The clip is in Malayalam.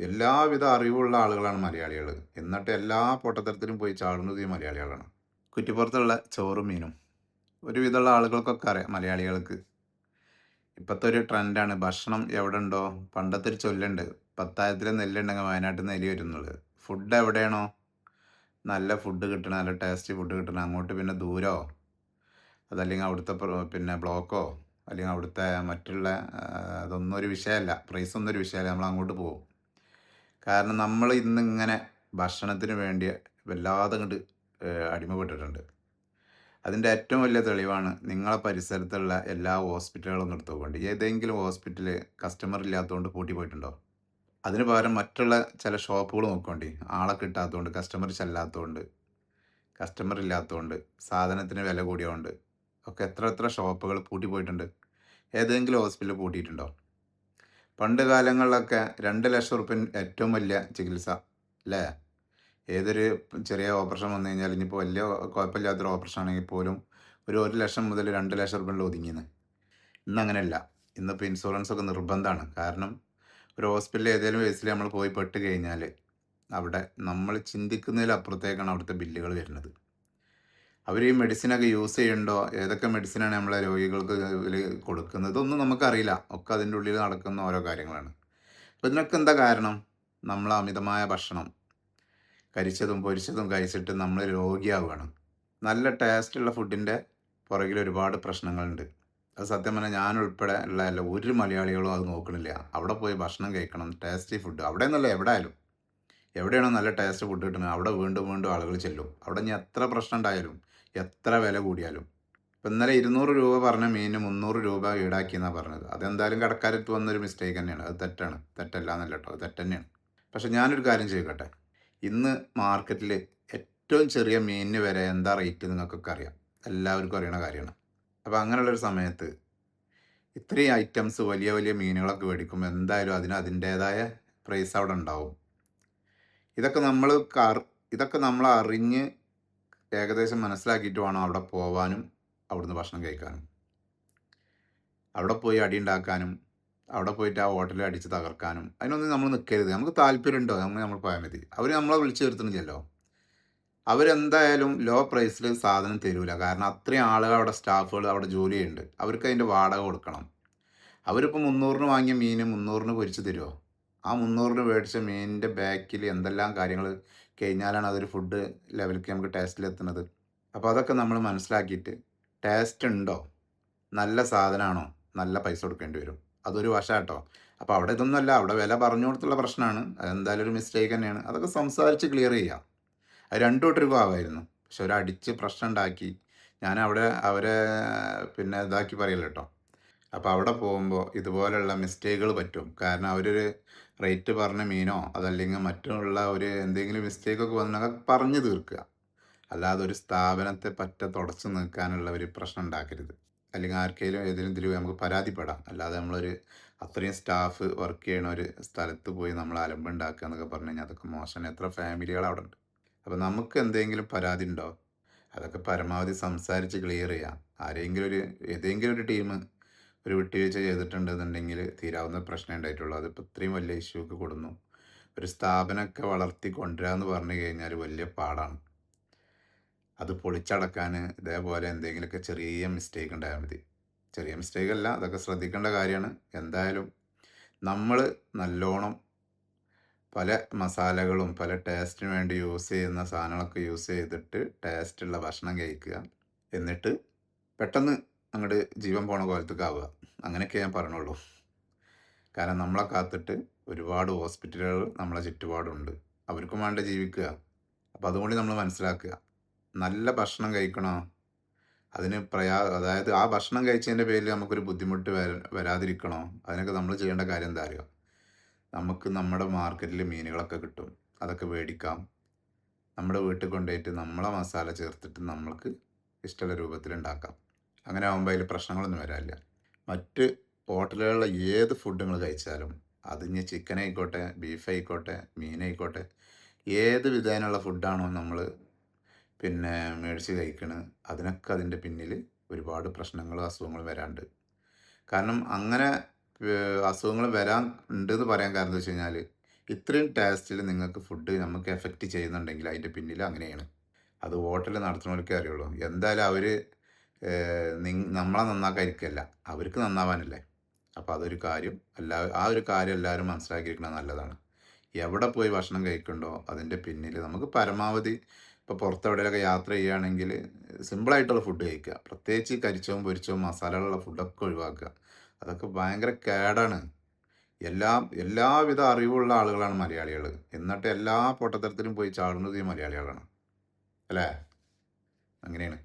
എല്ലാവിധ അറിവുള്ള ആളുകളാണ് മലയാളികൾ. എന്നിട്ട് എല്ലാ പൊട്ടത്തരത്തിലും പോയി ചാടുന്നത് ഈ മലയാളികളാണ്. കുറ്റിപ്പുറത്തുള്ള ചോറും മീനും ഒരുവിധമുള്ള ആളുകൾക്കൊക്കെ അറിയാം മലയാളികൾക്ക്. ഇപ്പോഴത്തെ ഒരു ട്രെൻഡാണ് ഭക്ഷണം എവിടെ ഉണ്ടോ പണ്ടത്തെ ഒരു ചൊല്ലുണ്ട്, പത്തായത്തിലെ നെല്ലുണ്ടെങ്കിൽ വയനാട്ടിൽ നിന്ന് എലി വരുന്നുള്ളത്. ഫുഡ് എവിടെയാണോ നല്ല ഫുഡ് കിട്ടണം, നല്ല ടേസ്റ്റി ഫുഡ് കിട്ടണം, അങ്ങോട്ട് പിന്നെ ദൂരമോ അതല്ലെങ്കിൽ അവിടുത്തെ പിന്നെ ബ്ലോക്കോ അല്ലെങ്കിൽ അവിടുത്തെ മറ്റുള്ള അതൊന്നും ഒരു വിഷയമല്ല, പ്രൈസ് ഒന്നും ഒരു വിഷയമല്ല, നമ്മൾ അങ്ങോട്ട് പോകും. കാരണം നമ്മൾ ഇന്നിങ്ങനെ ഭക്ഷണത്തിന് വേണ്ടി വല്ലാതെ അങ്ങോട്ട് അടിമപ്പെട്ടിട്ടുണ്ട്. അതിൻ്റെ ഏറ്റവും വലിയ തെളിവാണ് നിങ്ങളെ പരിസരത്തുള്ള എല്ലാ ഹോസ്പിറ്റലുകളും എടുത്തുകൊണ്ട് ഏതെങ്കിലും ഹോസ്പിറ്റല് കസ്റ്റമർ ഇല്ലാത്തതുകൊണ്ട് പൂട്ടി പോയിട്ടുണ്ടോ? അതിന് പകരം മറ്റുള്ള ചില ഷോപ്പുകൾ നോക്കിക്കോണ്ടി, ആളെ കിട്ടാത്തതുകൊണ്ട്, കസ്റ്റമർ ചെല്ലാത്തതുകൊണ്ട്, കസ്റ്റമർ ഇല്ലാത്തതുകൊണ്ട്, സാധനത്തിന് വില കൂടിയതുകൊണ്ട് ഒക്കെ എത്ര എത്ര ഷോപ്പുകൾ പൂട്ടി പോയിട്ടുണ്ട്. ഏതെങ്കിലും ഹോസ്പിറ്റൽ പൂട്ടിയിട്ടുണ്ടോ? പണ്ട് കാലങ്ങളിലൊക്കെ 2 ലക്ഷം റുപ്യ ഏറ്റവും വലിയ ചികിത്സ അല്ലേ? ഏതൊരു ചെറിയ ഓപ്പറേഷൻ വന്നു കഴിഞ്ഞാൽ ഇനിയിപ്പോൾ വലിയ കുഴപ്പമില്ലാത്തൊരു ഓപ്പറേഷൻ ആണെങ്കിൽ പോലും ഒരു 1 ലക്ഷം മുതൽ 2 ലക്ഷം റുപ്യയിൽ ഒതുങ്ങിയെന്ന്. ഇന്നങ്ങനെയല്ല. ഇന്നിപ്പോൾ ഇൻഷുറൻസ് ഒക്കെ നിർബന്ധമാണ്. കാരണം ഒരു ഹോസ്പിറ്റലിൽ ഏതെങ്കിലും കേസിൽ നമ്മൾ പോയി പെട്ട് കഴിഞ്ഞാൽ അവിടെ നമ്മൾ ചിന്തിക്കുന്നതിലപ്പുറത്തേക്കാണ് അവിടുത്തെ ബില്ലുകൾ വരുന്നത്. അവർ ഈ മെഡിസിനൊക്കെ യൂസ് ചെയ്യുന്നുണ്ടോ, ഏതൊക്കെ മെഡിസിനാണ് നമ്മളെ രോഗികൾക്ക് ഇതിൽ കൊടുക്കുന്നത്, ഇതൊന്നും നമുക്കറിയില്ല. ഒക്കെ അതിൻ്റെ ഉള്ളിൽ നടക്കുന്ന ഓരോ കാര്യങ്ങളാണ്. അപ്പോൾ ഇതിനൊക്കെ എന്താ കാരണം? നമ്മൾ അമിതമായ ഭക്ഷണം കരിച്ചതും പൊരിച്ചതും കഴിച്ചിട്ട് നമ്മൾ രോഗിയാവുകയാണ്. നല്ല ടേസ്റ്റുള്ള ഫുഡിൻ്റെ പുറകിൽ ഒരുപാട് പ്രശ്നങ്ങളുണ്ട്. അത് സത്യം പറഞ്ഞാൽ ഞാനുൾപ്പെടെ ഉള്ള ഒരു മലയാളികളും അത് നോക്കണില്ല. അവിടെ പോയി ഭക്ഷണം കഴിക്കണം, ടേസ്റ്റി ഫുഡ്. അവിടെ നിന്നല്ല, എവിടെ ആയാലും എവിടെയാണോ നല്ല ടേസ്റ്റ് ഫുഡ് കിട്ടുന്നത് അവിടെ വീണ്ടും വീണ്ടും ആളുകൾ ചെല്ലും. അവിടെ ഇനി എത്ര പ്രശ്നം ഉണ്ടായാലും എത്ര വില കൂടിയാലും. ഇപ്പം ഇന്നലെ 200 രൂപ പറഞ്ഞ മീനിന് 300 രൂപ ഈടാക്കിയെന്നാണ് പറഞ്ഞത്. അതെന്തായാലും കടക്കാരത്ത് വന്നൊരു മിസ്റ്റേക്ക് തന്നെയാണ്. അത് തെറ്റാണ്, തെറ്റല്ല എന്നല്ല കേട്ടോ, അത് തെറ്റ് തന്നെയാണ്. പക്ഷെ ഞാനൊരു കാര്യം ചോദിക്കട്ടെ, ഇന്ന് മാർക്കറ്റിൽ ഏറ്റവും ചെറിയ മീനിന് വരെ എന്താ റേറ്റ് നിങ്ങൾക്കൊക്കെ അറിയാം, എല്ലാവർക്കും അറിയണ കാര്യമാണ്. അപ്പോൾ അങ്ങനെയുള്ളൊരു സമയത്ത് ഇത്രയും ഐറ്റംസ് വലിയ വലിയ മീനുകളൊക്കെ മേടിക്കുമ്പോൾ എന്തായാലും അതിൻ്റേതായ പ്രൈസ് അവിടെ ഉണ്ടാവും. ഇതൊക്കെ നമ്മൾ ഇതൊക്കെ നമ്മൾ അറിഞ്ഞ് ഏകദേശം മനസ്സിലാക്കിയിട്ട് വേണം അവിടെ പോവാനും അവിടുന്ന് ഭക്ഷണം കഴിക്കാനും. അവിടെ പോയി അടി ഉണ്ടാക്കാനും അവിടെ പോയിട്ട് ആ ഹോട്ടലിൽ അടിച്ച് തകർക്കാനും അതിനൊന്നും നമ്മൾ നിൽക്കരുത്. നമുക്ക് താല്പര്യമുണ്ടോ നമ്മൾ പോയാൽ മതി. അവർ നമ്മളെ വിളിച്ചു വരുത്തുന്നില്ലല്ലോ. അവരെന്തായാലും ലോ പ്രൈസിൽ സാധനം തരൂല. കാരണം അത്രയും ആളുകൾ അവിടെ, സ്റ്റാഫുകൾ അവിടെ ജോലി ചെയ്യുന്നുണ്ട്. അവർക്ക് അതിൻ്റെ വാടക കൊടുക്കണം. അവരിപ്പോൾ 300-ന് വാങ്ങിയ മീൻ 300-ന് പൊരിച്ച് തരുമോ? ആ 300-ന് മേടിച്ച മീനിൻ്റെ ബാക്കിൽ എന്തെല്ലാം കാര്യങ്ങൾ കഴിഞ്ഞാലാണ് അതൊരു ഫുഡ് ലെവലിലേക്ക് നമുക്ക് ടേസ്റ്റിലെത്തുന്നത്. അപ്പോൾ അതൊക്കെ നമ്മൾ മനസ്സിലാക്കിയിട്ട് ടേസ്റ്റ് ഉണ്ടോ, നല്ല സാധനമാണോ, നല്ല പൈസ കൊടുക്കേണ്ടി വരും. അതൊരു വശാട്ടോ. അപ്പോൾ അവിടെ ഇതൊന്നുമല്ല, അവിടെ വില പറഞ്ഞു കൊടുത്തുള്ള പ്രശ്നമാണ്. അതെന്തായാലും ഒരു മിസ്റ്റേക്ക് തന്നെയാണ്. അതൊക്കെ സംസാരിച്ച് ക്ലിയർ ചെയ്യാം. അത് രണ്ടു കൂട്ടർക്കും ആവായിരുന്നു. പക്ഷെ ഒരടിച്ച് പ്രശ്നം ഉണ്ടാക്കി ഞാൻ അവിടെ അവരെ പിന്നെ ഇതാക്കി പറയല്ലോ കേട്ടോ. അപ്പോൾ അവിടെ പോകുമ്പോൾ ഇതുപോലെയുള്ള മിസ്റ്റേക്കുകൾ പറ്റും. കാരണം അവരൊരു റേറ്റ് പറഞ്ഞ മീനോ അതല്ലെങ്കിൽ മറ്റുള്ള ഒരു എന്തെങ്കിലും മിസ്റ്റേക്കൊക്കെ വന്നാൽ പറഞ്ഞു തീർക്കുക. അല്ലാതെ ഒരു സ്ഥാപനത്തെ തുടച്ചു നിൽക്കാനുള്ള ഒരു പ്രശ്നം ഉണ്ടാക്കരുത്. അല്ലെങ്കിൽ ആർക്കെങ്കിലും ഏതെങ്കിലും ഇതിൽ നമുക്ക് പരാതിപ്പെടാം. അല്ലാതെ നമ്മളൊരു അത്രയും സ്റ്റാഫ് വർക്ക് ചെയ്യണ ഒരു സ്ഥലത്ത് പോയി നമ്മൾ അലമ്പുണ്ടാക്കുക എന്നൊക്കെ പറഞ്ഞു കഴിഞ്ഞാൽ അതൊക്കെ മോശമാണ്. എത്ര ഫാമിലികൾ അവിടെ ഉണ്ട്. അപ്പോൾ നമുക്ക് എന്തെങ്കിലും പരാതി ഉണ്ടോ, അതൊക്കെ പരമാവധി സംസാരിച്ച് ക്ലിയർ ചെയ്യാം. ഏതെങ്കിലും ഒരു ടീം ഒരു വിട്ടുവീഴ്ച ചെയ്തിട്ടുണ്ടെന്നുണ്ടെങ്കിൽ തീരാവുന്ന പ്രശ്നം ഉണ്ടായിട്ടുള്ളൂ. അതിപ്പോൾ ഇത്രയും വലിയ ഇഷ്യൂക്ക് കൊടുന്നു. ഒരു സ്ഥാപനമൊക്കെ വളർത്തി കൊണ്ടുവരാമെന്ന് പറഞ്ഞു കഴിഞ്ഞാൽ വലിയ പാടാണ്. അത് പൊളിച്ചടക്കാൻ ഇതേപോലെ എന്തെങ്കിലുമൊക്കെ ചെറിയ മിസ്റ്റേക്ക് ഉണ്ടായാൽ മതി. ചെറിയ മിസ്റ്റേക്കല്ല, അതൊക്കെ ശ്രദ്ധിക്കേണ്ട കാര്യമാണ്. എന്തായാലും നമ്മൾ നല്ലോണം പല മസാലകളും പല ടേസ്റ്റിന് വേണ്ടി യൂസ് ചെയ്യുന്ന സാധനങ്ങളൊക്കെ യൂസ് ചെയ്തിട്ട് ടേസ്റ്റുള്ള ഭക്ഷണം കഴിക്കുക. എന്നിട്ട് പെട്ടെന്ന് അങ്ങോട്ട് ജീവൻ പോണ കോലത്തേക്കാവുക. അങ്ങനെയൊക്കെ ഞാൻ പറഞ്ഞുള്ളൂ. കാരണം നമ്മളെ കാത്തിട്ട് ഒരുപാട് ഹോസ്പിറ്റലുകൾ നമ്മളെ ചുറ്റുപാടുണ്ട്. അവർക്കും വേണ്ട ജീവിക്കുക. അപ്പോൾ അതുകൊണ്ട് നമ്മൾ മനസ്സിലാക്കുക, നല്ല ഭക്ഷണം കഴിക്കണോ, അതിന് അതായത് ആ ഭക്ഷണം കഴിച്ചതിൻ്റെ പേരിൽ നമുക്കൊരു ബുദ്ധിമുട്ട് വരാതിരിക്കണോ, അതിനൊക്കെ നമ്മൾ ചെയ്യേണ്ട കാര്യം എന്താ അറിയുക? നമുക്ക് നമ്മുടെ മാർക്കറ്റിൽ മീനുകളൊക്കെ കിട്ടും. അതൊക്കെ മേടിക്കാം. നമ്മുടെ വീട്ടിൽ കൊണ്ടുപോയിട്ട് നമ്മളെ മസാല ചേർത്തിട്ട് നമ്മൾക്ക് ഇഷ്ടമുള്ള രൂപത്തിൽ ഉണ്ടാക്കാം. അങ്ങനെ ആകുമ്പോൾ അതിൽ പ്രശ്നങ്ങളൊന്നും വരാനില്ല. മറ്റ് ഹോട്ടലുകളിലെ ഏത് ഫുഡ് നിങ്ങൾ കഴിച്ചാലും, അതിന് ചിക്കൻ ആയിക്കോട്ടെ, ബീഫ് ആയിക്കോട്ടെ, മീനായിക്കോട്ടെ, ഏത് വിധേനയുള്ള ഫുഡാണോ നമ്മൾ പിന്നെ മേടിച്ച് കഴിക്കണത്, അതിനൊക്കെ അതിൻ്റെ പിന്നിൽ ഒരുപാട് പ്രശ്നങ്ങളും അസുഖങ്ങളും വരാനുണ്ട്. കാരണം അങ്ങനെ അസുഖങ്ങൾ വരാൻ ഉണ്ടെന്ന് പറയാൻ കാരണം എന്താ വെച്ച് കഴിഞ്ഞാൽ ഇത്രയും ടേസ്റ്റിൽ നിങ്ങൾക്ക് ഫുഡ് നമുക്ക് എഫക്റ്റ് ചെയ്യുന്നുണ്ടെങ്കിൽ അതിൻ്റെ പിന്നിൽ അങ്ങനെയാണ്. അത് ഹോട്ടൽ നടത്തുന്നവർക്കേ അറിയുള്ളൂ. എന്തായാലും അവർ നമ്മളെ നന്നാക്കാതിരിക്കുകയല്ല, അവർക്ക് നന്നാവാനല്ലേ. അപ്പോൾ അതൊരു കാര്യം ആ ഒരു കാര്യം എല്ലാവരും മനസ്സിലാക്കിയിരിക്കുന്നത് നല്ലതാണ്. എവിടെ പോയി ഭക്ഷണം കഴിക്കുന്നുണ്ടോ അതിൻ്റെ പിന്നിൽ നമുക്ക് പരമാവധി ഇപ്പോൾ പുറത്തെവിടെയൊക്കെ യാത്ര ചെയ്യുകയാണെങ്കിൽ സിമ്പിളായിട്ടുള്ള ഫുഡ് കഴിക്കുക. പ്രത്യേകിച്ച് കരിച്ചതും പൊരിച്ചതും മസാലകളുള്ള ഫുഡൊക്കെ ഒഴിവാക്കുക. അതൊക്കെ ഭയങ്കര കേടാണ്. എല്ലാവിധ അറിവുള്ള ആളുകളാണ് മലയാളികൾ. എന്നിട്ട് എല്ലാ പൊട്ടത്തരത്തിലും പോയി ചാടുന്നത് ഈ മലയാളികളാണ്. അല്ലേ? അങ്ങനെയാണ്.